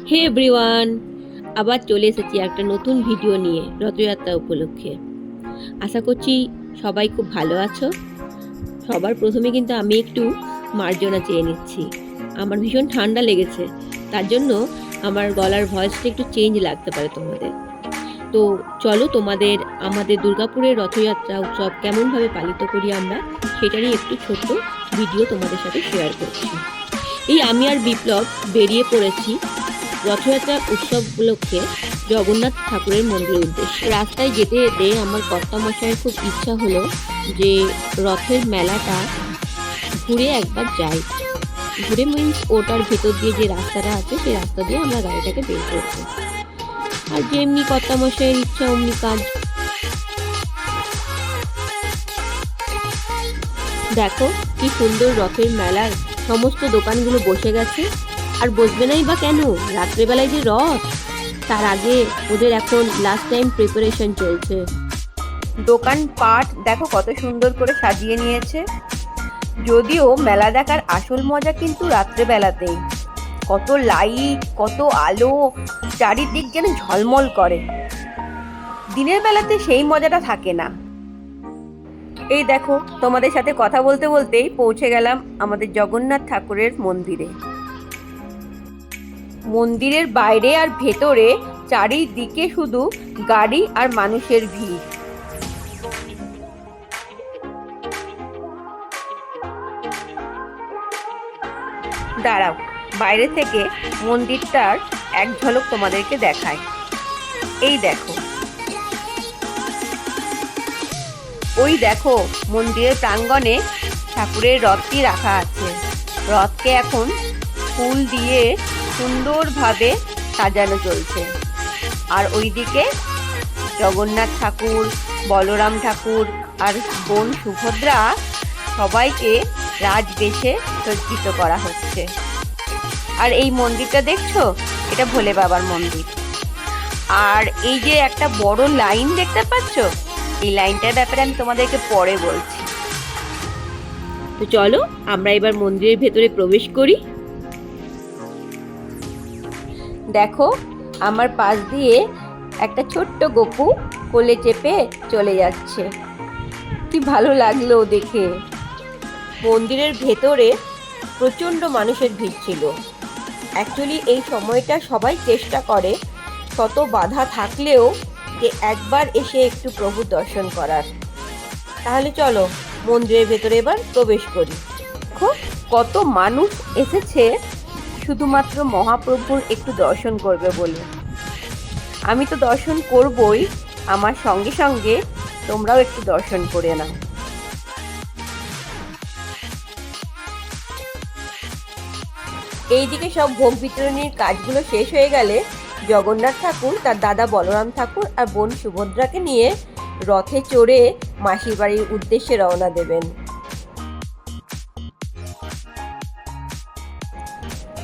হে everyone, আবার চলে এসেছি একটা নতুন ভিডিও নিয়ে রথযাত্রা উপলক্ষে। আশা করছি সবাই খুব ভালো আছো। সবার প্রথমে কিন্তু আমি একটু মার্জনা চেয়ে নিচ্ছি। আমার ভীষণ ঠান্ডা লেগেছে, তার জন্য আমার গলার ভয়েসটা একটু চেঞ্জ লাগতে পারে তোমাদের। তো চলো আমাদের দুর্গাপুরের রথযাত্রা উৎসব কেমনভাবে পালিত করি আমরা, সেটারই একটু ছোট্ট ভিডিও তোমাদের সাথে শেয়ার করছি। এই আমি আর বিপ্লব বেরিয়ে পড়েছি রথযাত্রা উৎসব উপলক্ষে জগন্নাথ ঠাকুরের মন্দিরের উদ্দেশ্যে। রাস্তায় যেতে যেতে আমার কর্তামশাইয়ের খুব ইচ্ছা হলো যে রথের মেলাটা ঘুরে একবার যাই। ঘুরে মিন্স ওটার ভেতর দিয়ে যে রাস্তাটা আছে সেই রাস্তা দিয়ে আমরা গাড়িটাকে বের করবো। আর যেমনি কর্তামশাইয়ের ইচ্ছা অমনি কাজ। দেখো কি সুন্দর রথের মেলার সমস্ত দোকানগুলো বসে গেছে। আর বসবে নাই বা কেন, রাত্রেবেলায় যে রথ, তার আগে ওদের এখন লাস্ট টাইম প্রিপারেশন চলছে। দোকানপাট দেখো কত সুন্দর করে সাজিয়ে নিয়েছে। যদিও মেলা দেখার আসল মজা কিন্তু রাত্রেবেলাতেই। কত লাইট, কত আলো, চারিদিক যেন ঝলমল করে। দিনের বেলাতে সেই মজাটা থাকে না। এই দেখো, তোমাদের সাথে কথা বলতে বলতেই পৌঁছে গেলাম আমাদের জগন্নাথ ঠাকুরের মন্দিরে। মন্দিরের বাইরে আর ভেতরে চারিদিকে শুধু গাড়ি আর মানুষের ভিড়। দাঁড়াও, বাইরে থেকে মন্দিরটার এক ঝলক তোমাদেরকে দেখায়। এই দেখো, ওই দেখো মন্দিরের প্রাঙ্গণে ঠাকুরের রথটি রাখা আছে। রথকে এখন ফুল দিয়ে সুন্দরভাবে সাজানো চলছে। আর ওইদিকে জগন্নাথ ঠাকুর, বলরাম ঠাকুর আর বোন সুভদ্রা সবাইকে রাজবেশে সজ্জিত করা হচ্ছে। আর এই মন্দিরটা দেখছো, এটা ভোলে বাবার মন্দির। আর এই যে একটা বড় লাইন দেখতে পাচ্ছ, এই লাইনটার ব্যাপারে আমি তোমাদেরকে পরে বলছি। তো চলো আমরা এবার মন্দিরের ভেতরে প্রবেশ করি। দেখো, আমার পাশ দিয়ে একটা ছোট্ট গপু কোলে চেপে চলে যাচ্ছে। কি ভালো লাগলো দেখে। মন্দিরের ভেতরে প্রচণ্ড মানুষের ভিড় ছিল। অ্যাকচুয়ালি এই সময়টা সবাই চেষ্টা করে শত বাধা থাকলেও যে একবার এসে একটু প্রভুর দর্শন করার। তাহলে চলো মন্দিরের ভেতরে এবার প্রবেশ করি। দেখো কত মানুষ এসেছে শুধুমাত্র মহাপ্রভুর একটু দর্শন করবে বলে। আমি তো দর্শন করবই, আমার সঙ্গে সঙ্গে তোমরাও একটু দর্শন করে নাও। এইদিকে সব ভোগ বিতরণীর কাজগুলো শেষ হয়ে গেলে জগন্নাথ ঠাকুর তার দাদা বলরাম ঠাকুর আর বোন সুভদ্রাকে নিয়ে রথে চড়ে মাসির বাড়ির উদ্দেশ্যে রওনা দেবেন।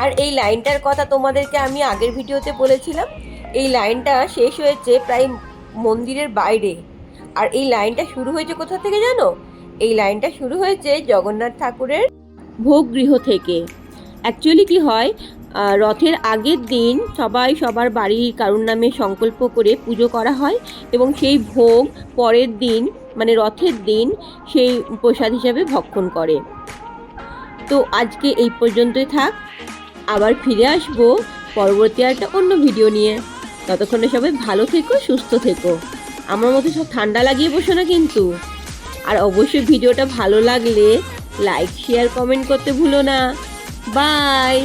আর এই লাইনটার কথা তোমাদেরকে আমি আগের ভিডিওতে বলেছিলাম। এই লাইনটা শেষ হয়েছে প্রায় মন্দিরের বাইরে। আর এই লাইনটা শুরু হয়েছে কোথা থেকে জানো? এই লাইনটা শুরু হয়েছে জগন্নাথ ঠাকুরের ভোগগৃহ থেকে। অ্যাকচুয়ালি কি হয়, রথের আগের দিন সবাই সবার বাড়ির কারুর নামে সংকল্প করে পুজো করা হয় এবং সেই ভোগ পরের দিন মানে রথের দিন সেই প্রসাদ হিসাবে ভক্ষণ করে। তো আজকে এই পর্যন্তই থাক, আবার ফিরে আসবো পরবর্তী একটা অন্য ভিডিও নিয়ে। ততক্ষণে সবাই ভালো থেকো, সুস্থ থেকো। আমার মতো সব ঠান্ডা লাগিয়ে বসো না কিন্তু। আর অবশ্যই ভিডিওটা ভালো লাগলে লাইক, শেয়ার, কমেন্ট করতে ভুলো না। বাই।